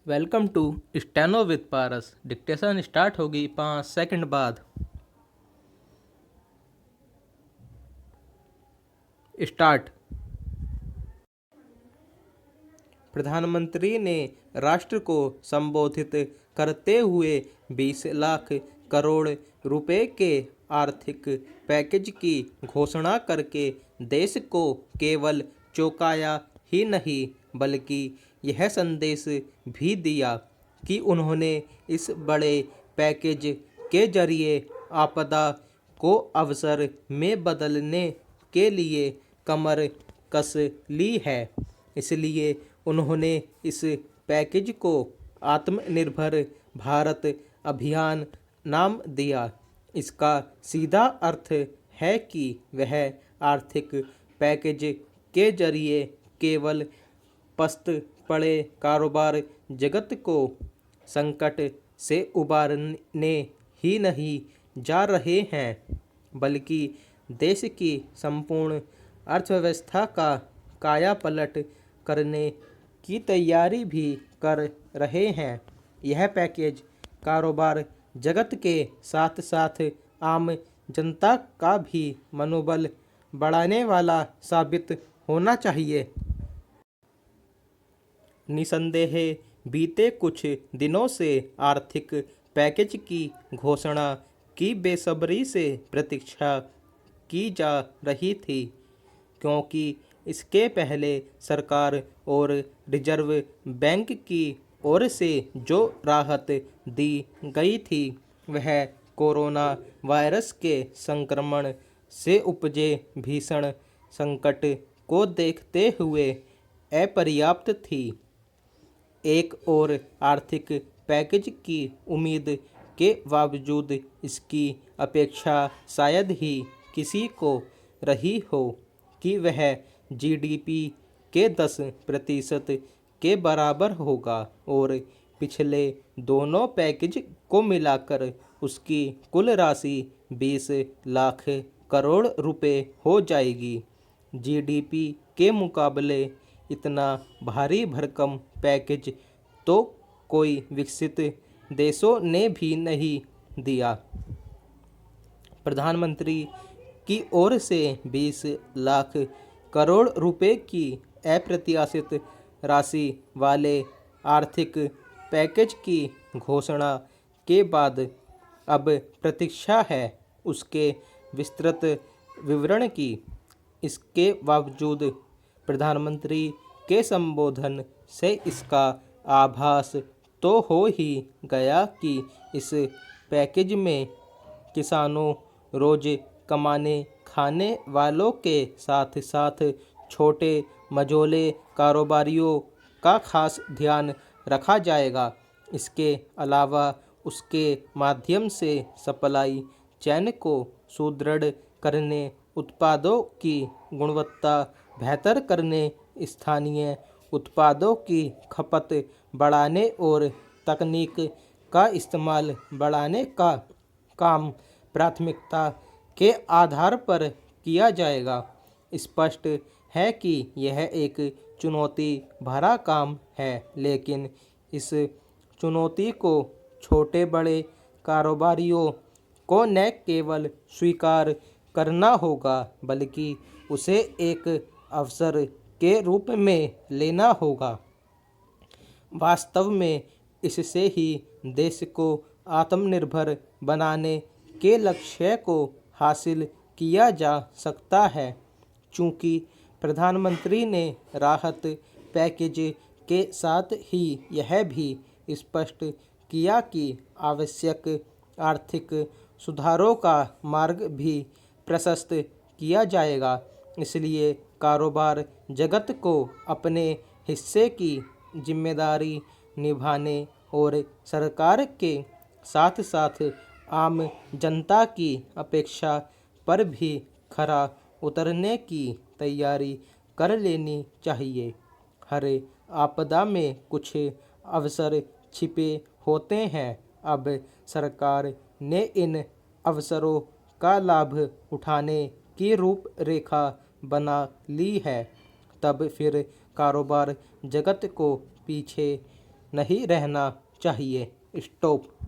Welcome to steno with Paras. Dictation start होगी 5 second बाद। Start. प्रधानमंत्री ने राष्ट्र को संबोधित करते हुए 20 लाख करोड़ रुपए के आर्थिक पैकेज की घोषणा करके देश को केवल चौंकाया ही नहीं बल्कि यह संदेश भी दिया कि उन्होंने इस बड़े पैकेज के जरिए आपदा को अवसर में बदलने के लिए कमर कस ली है। इसलिए उन्होंने इस पैकेज को आत्मनिर्भर भारत अभियान नाम दिया। इसका सीधा अर्थ है कि वह आर्थिक पैकेज के जरिए केवल पस्त पड़े कारोबार जगत को संकट से उबारने ही नहीं जा रहे हैं बल्कि देश की संपूर्ण अर्थव्यवस्था का कायापलट करने की तैयारी भी कर रहे हैं। यह पैकेज कारोबार जगत के साथ साथ आम जनता का भी मनोबल बढ़ाने वाला साबित होना चाहिए। निसंदेह बीते कुछ दिनों से आर्थिक पैकेज की घोषणा की बेसब्री से प्रतीक्षा की जा रही थी, क्योंकि इसके पहले सरकार और रिजर्व बैंक की ओर से जो राहत दी गई थी वह कोरोना वायरस के संक्रमण से उपजे भीषण संकट को देखते हुए अपर्याप्त थी। एक और आर्थिक पैकेज की उम्मीद के बावजूद इसकी अपेक्षा शायद ही किसी को रही हो कि वह जीडीपी के 10% के बराबर होगा और पिछले दोनों पैकेज को मिलाकर उसकी कुल राशि 20 लाख करोड़ रुपए हो जाएगी। जीडीपी के मुकाबले इतना भारी भरकम पैकेज तो कोई विकसित देशों ने भी नहीं दिया। प्रधानमंत्री की ओर से 20 लाख करोड़ रुपए की अप्रत्याशित राशि वाले आर्थिक पैकेज की घोषणा के बाद अब प्रतीक्षा है उसके विस्तृत विवरण की। इसके बावजूद प्रधानमंत्री के संबोधन से इसका आभास तो हो ही गया कि इस पैकेज में किसानों, रोज कमाने खाने वालों के साथ साथ छोटे मझोले कारोबारियों का खास ध्यान रखा जाएगा। इसके अलावा उसके माध्यम से सप्लाई चेन को सुदृढ़ करने, उत्पादों की गुणवत्ता बेहतर करने, स्थानीय उत्पादों की खपत बढ़ाने और तकनीक का इस्तेमाल बढ़ाने का काम प्राथमिकता के आधार पर किया जाएगा। स्पष्ट है कि यह एक चुनौती भरा काम है, लेकिन इस चुनौती को छोटे बड़े कारोबारियों को न केवल स्वीकार करना होगा बल्कि उसे एक अवसर के रूप में लेना होगा। वास्तव में इससे ही देश को आत्मनिर्भर बनाने के लक्ष्य को हासिल किया जा सकता है। चूँकि प्रधानमंत्री ने राहत पैकेज के साथ ही यह भी स्पष्ट किया कि आवश्यक आर्थिक सुधारों का मार्ग भी प्रशस्त किया जाएगा। इसलिए कारोबार जगत को अपने हिस्से की जिम्मेदारी निभाने और सरकार के साथ साथ आम जनता की अपेक्षा पर भी खरा उतरने की तैयारी कर लेनी चाहिए। हर आपदा में कुछ अवसर छिपे होते हैं। अब सरकार ने इन अवसरों का लाभ उठाने की रूपरेखा बना ली है। तब फिर कारोबार जगत को पीछे नहीं रहना चाहिए। स्टॉप।